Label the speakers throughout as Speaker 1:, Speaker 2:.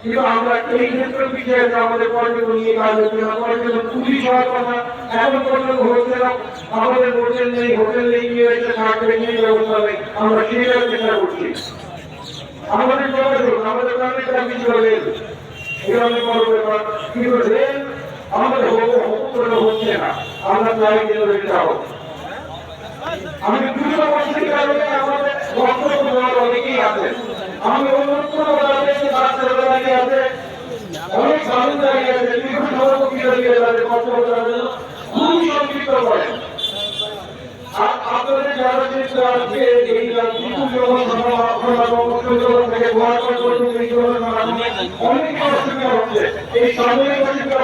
Speaker 1: কিন্তু আমরা এই ক্ষেত্রে পিছিয়ে আছে, আমাদের পর্যটন নিয়ে কাজ হচ্ছে না, পর্যটন পুলিশ হওয়ার কথা এখন পর্যন্ত হচ্ছে না, আমাদের হোটেল নেই, হোটেল নেই নিয়ে হয়েছে, থাকবে নেই, ব্যবস্থা নেই, আমরা সেইটার চেষ্টা করছি। আমাদের যোগাযোগ, আমাদের গ্রামের কাজ কিছু রেল, গ্রামে বড় ব্যাপার, কিন্তু রেল আমাদের হচ্ছে না, আমরা চাই যে রেলটা হোক। আমি 200 বছরের কারণে আমাদের বক্তব্য দেওয়ার অনেকেই আছে, আমি অনুরোধ করবো তাদেরকে বাচ্চারা দাঁড়িয়ে আছে, অনেক মানুষ দাঁড়িয়ে আছে, বিভিন্ন সভাপতি দাঁড়িয়ে আছে, বক্তব্য দেওয়ার জন্য খুবই সংক্ষিপ্ত করেন। আপনাদের যারা আজকে এই বিপুল থেকে অনেক অসুবিধা হচ্ছে, এই সাময়িক অসুবিধা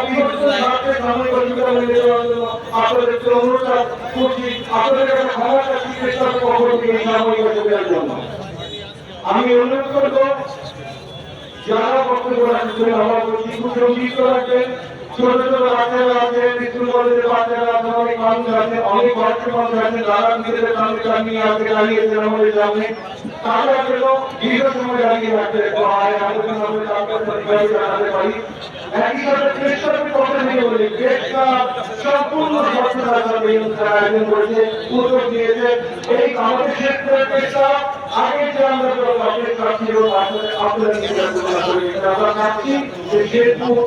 Speaker 1: সাময়িক অসুবিধা মেনে দেওয়ার জন্য আপনাদেরকে অনুরোধ করছি, আপনাদের কাছে ক্ষমা চাচ্ছি চেষ্টার পক্ষ থেকে এই সাময়িক অসুবিধার জন্য। আমি অনুরোধ করবো যারা বক্তব্য রাখছেন আমার শিশু সংযুক্ত রাখবেন, ছোট ছোট বাচ্চারা আছে, স্কুল কলেজের বাচ্চারা আছে, অনেক মানুষ আছে, অনেক বয়স্ক মানুষ আছে, যারা নিজেদের সামনে নিয়ে আসতে দাঁড়িয়েছেন আমাদের সামনে, তারা যেন দীর্ঘ সময় দাঁড়িয়ে রাখতে জানাতে পারি। একই সাথে প্রেসক্লাবের কথা নিয়ে বলি, প্রেসক্লাব সম্পূর্ণ স্বচ্ছতার সাথে আয়োজন করেছে, উদ্যোগ দিয়েছে। এই আমাদের শেরপুরের প্রেসক্লাব আগে যে আমরা প্রেসক্লাব ছিল আপনারা আমরা চাচ্ছি যে শেরপুর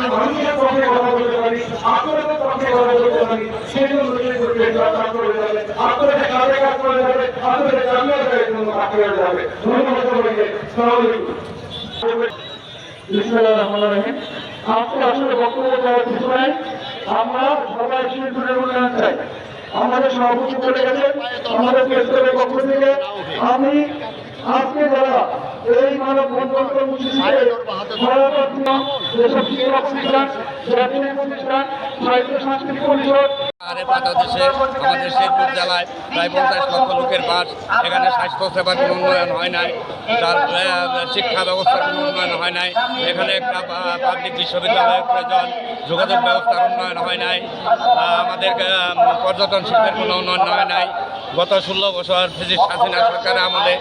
Speaker 1: মানুষের পক্ষে কথা বলতে পারি, আপনাদের পক্ষে কথা বলতে পারি, সেই জন্য কাজ করে যাবে, আপনাদের কাজে কাজ করে যাবে, আপনাদের জাতীয় জন্য কাজ করে যাবে। ধন্যবাদ সবাইকে। আসলে বক্তব্য দেওয়ার কিছু নাই, আমরা সবাই শিল্পের উন্নয়ন চাই। আমাদের সভাপতি বলে গেছেন আমাদের প্রেসক্লাবের পক্ষ থেকে, আমি আজকে যারা এই মানব বন্ধন কর্মসূচিতে যেসব শিক্ষা প্রতিষ্ঠান, জাতীয় প্রতিষ্ঠান, সাহিত্য সাংস্কৃতিক পরিষদ
Speaker 2: বাংলাদেশে আমাদের শেরপুর জেলায় প্রায় 50 লক্ষ লোকের বাস, এখানে স্বাস্থ্য সেবার কোনো উন্নয়ন হয় নাই, তার শিক্ষা ব্যবস্থার কোনো উন্নয়ন হয় নাই, এখানে একটা পাবলিক বিশ্ববিদ্যালয়ের প্রয়োজন, যোগাযোগ ব্যবস্থার উন্নয়ন হয় নাই, আমাদের পর্যটন শিল্পের কোনো উন্নয়ন হয় নাই। গত 16 বছর ফ্যাসিস্ট হাসিনা সরকারের আমলে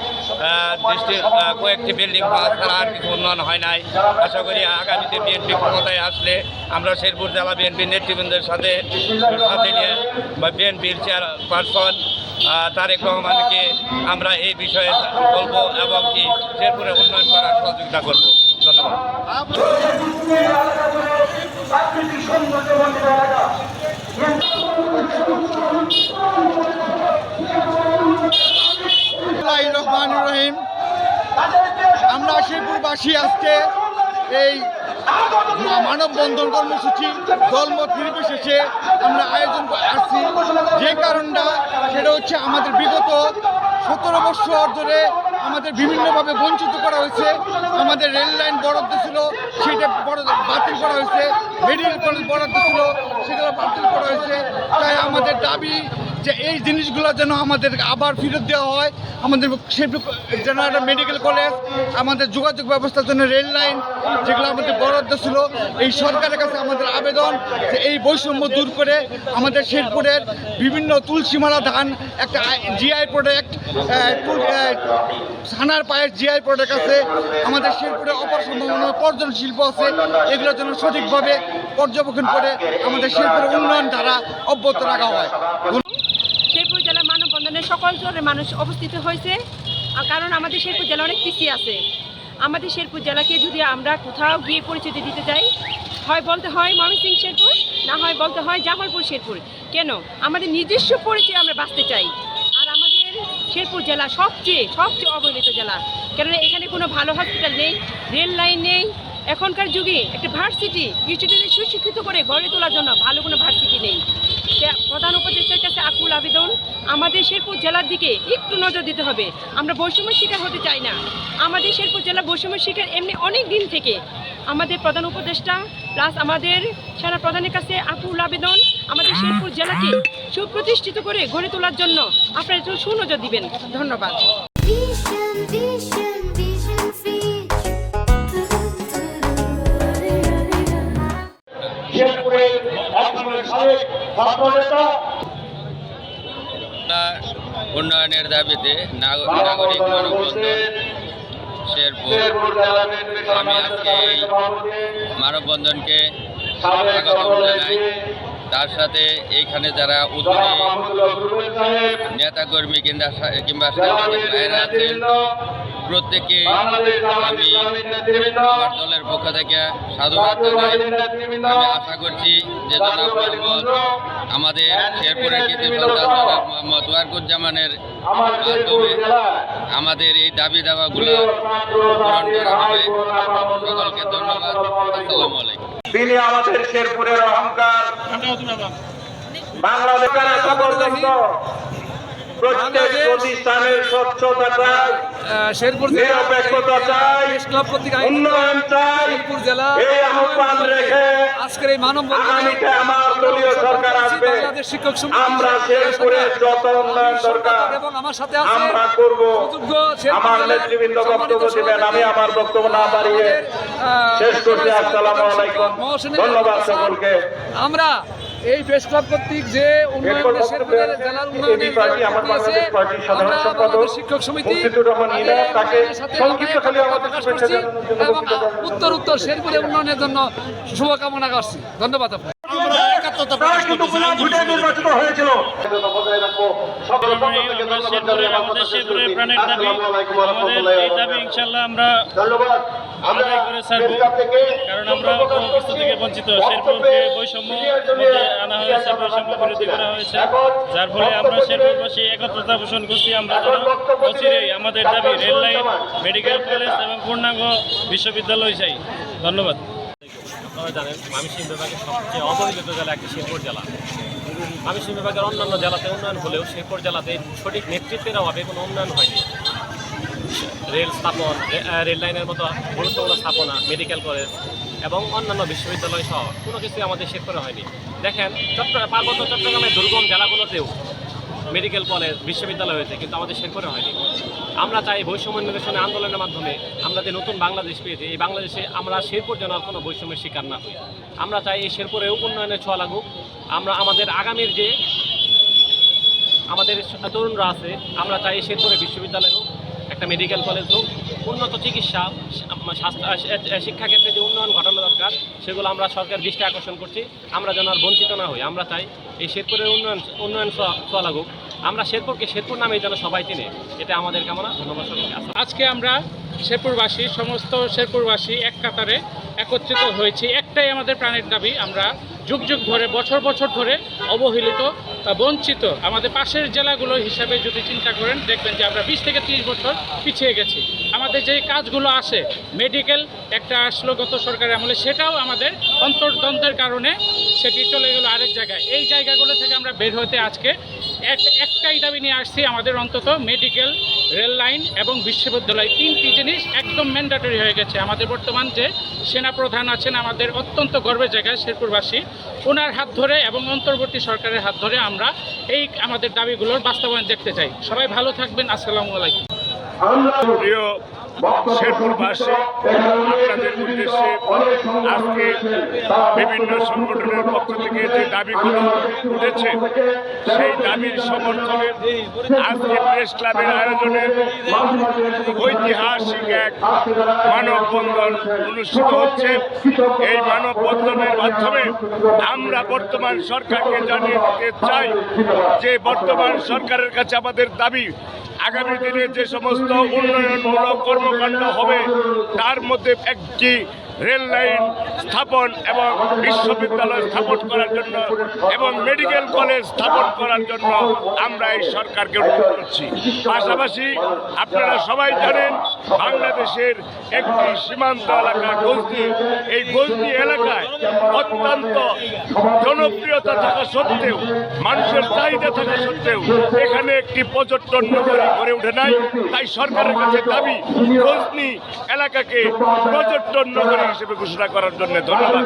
Speaker 2: দেশটির কয়েকটি বিল্ডিং পাওয়া ছাড়া আর কিছু উন্নয়ন হয় নাই। আশা করি আগামীতে বিএনপি ক্ষমতায় আসলে আমরা শেরপুর জেলা বিএনপির নেতৃবৃন্দের সাথে নিয়ে বা বিএনপির চেয়ারপারসন তারেক রহমানকে আমরা এই বিষয়ে বলবো এবং কি শেরপুরে উন্নয়ন করার সহযোগিতা করব। ধন্যবাদ।
Speaker 3: রহিম, আমরা শেরপুরবাসী আজকে এই মানববন্ধন কর্মসূচি দলমত নির্বিশেষে আমরা আয়োজন আসছি। যে কারণটা সেটা হচ্ছে আমাদের বিগত 17 বছর ধরে আমাদের বিভিন্নভাবে বঞ্চিত করা হয়েছে। আমাদের রেল লাইন বরাদ্দ ছিল, সেটা বাতিল করা হয়েছে, মেডিকেল কলেজ বরাদ্দ ছিল, সেগুলো বাতিল করা হয়েছে। তাই আমাদের দাবি যে এই জিনিসগুলো যেন আমাদের আবার ফেরত দেওয়া হয়, আমাদের যেন একটা মেডিকেল কলেজ, আমাদের যোগাযোগ ব্যবস্থার জন্য রেল লাইন যেগুলো আমাদের বরাদ্দ ছিল। এই সরকারের কাছে আমাদের আবেদন যে এই বৈষম্য দূর করে আমাদের শেরপুরের বিভিন্ন তুলসীমালা ধান একটা জিআই প্রোডাক্ট, ছানার পায়ের জিআই প্রোডাক্ট আছে, আমাদের শেরপুরে অপরসম্ভাবনা পর্যটন শিল্প আছে, এগুলোর জন্য সঠিকভাবে পর্যবেক্ষণ করে আমাদের শেরপুরের উন্নয়ন ধারা অব্যাহত রাখা হয়।
Speaker 4: শেরপুর জেলার মানববন্ধনে সকল স্তরের মানুষ উপস্থিত হয়েছে, কারণ আমাদের শেরপুর জেলা অনেক পিছিয়ে আছে। আমাদের শেরপুর জেলাকে যদি আমরা কোথাও গিয়ে পরিচিতি দিতে চাই, হয় বলতে হয় ময়মনসিংহ শেরপুর, না হয় বলতে হয় জামালপুর শেরপুর। কেন? আমাদের নিজস্ব পরিচয় আমরা বাঁচতে চাই। আর আমাদের শেরপুর জেলা সবচেয়ে অবহেলিত জেলা, কেননা এখানে কোনো ভালো হসপিটাল নেই, রেল লাইন নেই। এখনকার যুগে একটা ভার্সিটি স্টুডেন্টদের সুশিক্ষিত করে গড়ে তোলার জন্য ভালো কোনো ভার্সিটি নেই। প্রধান উপদেষ্টার কাছে আকুল আবেদন, আমাদের শেরপুর জেলার দিকে একটু নজর দিতে হবে। আমরা বৈষম্যের শিকার হতে চাই না। আমাদের শেরপুর জেলা বৈষম্যের শিকার এমনি অনেক দিন থেকে। আমাদের প্রধান উপদেষ্টা প্লাস আমাদের সেনা প্রধানের কাছে আকুল আবেদন, আমাদের শেরপুর জেলাকে সুপ্রতিষ্ঠিত করে গড়ে তোলার জন্য আপনারা একটু সুনজর দিবেন। ধন্যবাদ।
Speaker 2: উন্নয়নের দাবিতে নাগরিক মানববন্ধন শেরপুর। আমি আজকে এই মানববন্ধনকে স্বাগত জানাই। তার সাথে এইখানে যারা উদ্যোগী নেতাকর্মী কিংবা সাংবাদিক ভাইয়েরা আছেন প্রত্যেকে আমি আমার দলের পক্ষ থেকে সাধুবাদ জানাই। আমি আশা করছি যে জনাব মোহাম্মদ আমাদের শেরপুরের কৃতি সন্তান জনাব মোহাম্মদ ওয়ারকুজ্জামানের মাধ্যমে আমাদের এই দাবি দাওয়াগুলো পূরণ করা হবে। সকলকে ধন্যবাদ। আসসালামু আলাইকুম।
Speaker 1: তিনি আমাদের শেরপুরের অহংকার। বাংলাদেশের এখন পর্যন্ত প্রত্যেক প্রতিষ্ঠানের স্বচ্ছতা চাই, নিরপেক্ষতা চাই, উন্নয়ন চাই। এই আহ্বান রেখে
Speaker 5: আজকের এই মানব
Speaker 1: আগামীতে আমার দলীয় সরকার আসবে। আমরা শেরপুরের যত উন্নয়ন দরকার
Speaker 5: এবং আমার সাথে
Speaker 1: আমরা করব। আমার নেতৃবৃন্দ বক্তব্য দিবেন। আমি আমার বক্তব্য না বাড়িয়ে শেষ করছি। আসসালামু আলাইকুম। ধন্যবাদ সকলকে।
Speaker 5: আমরা এই প্রেস ক্লাব কর্তৃক যে উন্নয়ন শেরপুরের জেলার উন্নয়নে শিক্ষক সমিতি উত্তর শেরপুরের উন্নয়নের জন্য শুভকামনা করছি। ধন্যবাদ।
Speaker 1: নির্বাচিত হয়েছিল।
Speaker 6: আমাদের শেরপুরের প্রাণের দাবি, আমাদের এই দাবি ইনশাল্লাহ আমরা আদায় করে ছাড়বো, কারণ আমরা কোনো কিছু থেকে বঞ্চিত। শেরপুরকে বৈষম্য মধ্যে আনা হয়েছে, বৈষম্য বিরোধী করা হয়েছে, যার ফলে আমরা শেরপুরবাসী একত্রতা পোষণ করছি। আমরা যেন অচিরেই আমাদের দাবি রেল লাইন, মেডিকেল কলেজ এবং পূর্ণাঙ্গ বিশ্ববিদ্যালয় চাই। ধন্যবাদ।
Speaker 7: আপনারা জানেন ময়মনসিংহ বিভাগের সবচেয়ে অবহেলিত জেলা একটি শেরপুর জেলা। ময়মনসিংহ বিভাগের অন্যান্য জেলাতে উন্নয়ন হলেও শেরপুর জেলাতে সঠিক নেতৃত্বের অভাবে কোনো উন্নয়ন হয়নি। রেল লাইনের মতো গুরুত্বপূর্ণ স্থাপনা, মেডিকেল কলেজ এবং অন্যান্য বিশ্ববিদ্যালয় সহ কোনো কিছুই আমাদের শেরপুরে হয়নি। দেখেন পার্বত্য চট্টগ্রামের দুর্গম জেলাগুলোতেও মেডিকেল কলেজ, বিশ্ববিদ্যালয় হয়েছে, কিন্তু আমাদের শেরপুরে হয়নি। আমরা চাই বৈষম্য নিরসনে আন্দোলনের মাধ্যমে আমরা যে নতুন বাংলাদেশ পেয়েছি, এই বাংলাদেশে আমরা শেরপুর যেন আর কোনো বৈষম্যের শিকার না হই। আমরা চাই এই শেরপুরেও উন্নয়নের ছোঁয়া লাগুক। আমরা আমাদের আগামীর যে আমাদের তরুণরা আছে, আমরা চাই এই শেরপুরে বিশ্ববিদ্যালয় হোক, একটা মেডিকেল কলেজ হোক, উন্নত চিকিৎসা, শিক্ষাক্ষেত্রে যে উন্নয়ন ঘটানো দরকার সেগুলো আমরা সরকার দৃষ্টি আকর্ষণ করছি। আমরা যেন আর বঞ্চিত না হই। আমরা চাই এই শেরপুরের উন্নয়ন ছোঁয়া লাগুক। আমরা শেরপুরকে শেরপুর নামে যেন সবাই চিনে, এটা আমাদের কামনা। ধন্যবাদ সকলকে।
Speaker 6: আজকে আমরা শেরপুরবাসী, সমস্ত শেরপুরবাসী এক কাতারে একত্রিত হয়েছি। একটাই আমাদের প্রাণের দাবি। আমরা যুগ যুগ ধরে, বছর বছর ধরে অবহেলিত, বঞ্চিত আমাদের পাশের জেলাগুলো হিসাবে যদি চিন্তা করেন, দেখবেন যে আমরা 20 থেকে 30 বছর পিছিয়ে গেছি। আমাদের যে কাজগুলো আসে, মেডিকেল একটা আসলো গত সরকারের আমলে, সেটাও আমাদের অন্তর্দ্বন্দ্বের কারণে সেটি চলে গেল আরেক জায়গায়। এই জায়গাগুলো থেকে আমরা বের হতে আজকে একটাই দাবি নিয়ে আসছি। আমাদের অন্তত মেডিকেল, রেল লাইন এবং বিশ্ববিদ্যালয়, 3টি জিনিস একদম ম্যান্ডেটরি হয়ে গেছে। আমাদের বর্তমান যে সেনাপ্রধান আছেন, আমাদের অত্যন্ত গর্বের জায়গায় শেরপুরবাসী, ওনার হাত ধরে এবং অন্তর্বর্তী সরকারের হাত ধরে আমরা এই আমাদের দাবিগুলোর বাস্তবায়ন দেখতে চাই। সবাই ভালো থাকবেন। আসসালামু আলাইকুম।
Speaker 8: প্রিয় শেরপুরবাসী, আপনাদের উদ্দেশ্যে আজকে বিভিন্ন সংগঠনের পক্ষ থেকে যে দাবিগুলো উঠেছে, সেই দাবির সমর্থনে আজকে প্রেস ক্লাবের আয়োজনে ঐতিহাসিক এক মানববন্ধন অনুষ্ঠিত হচ্ছে। এই মানববন্ধনের মাধ্যমে আমরা বর্তমান সরকারকে জানিয়ে দিতে চাই যে বর্তমান সরকারের কাছে আমাদের দাবি, আগামী দিনে যে সমস্ত উন্নয়নমূলক কর্মকাণ্ড হবে তার মধ্যে একটি রেল লাইন স্থাপন এবং বিশ্ববিদ্যালয় স্থাপন করার জন্য এবং মেডিকেল কলেজ স্থাপন করার জন্য আমরা এই সরকারকে অনুরোধ করছি। পাশাপাশি আপনারা সবাই জানেন বাংলাদেশের একটি সীমান্ত এলাকা গজনি, এই গজনি এলাকায় অত্যন্ত জনপ্রিয়তা থাকা সত্ত্বেও, মানুষের চাহিদা থাকা সত্ত্বেও এখানে একটি পর্যটন নগরী গড়ে ওঠে নাই। তাই সরকারের কাছে দাবি গজনি এলাকাকে পর্যটন নগরী হিসেবে ঘোষণা করার জন্য। ধন্যবাদ।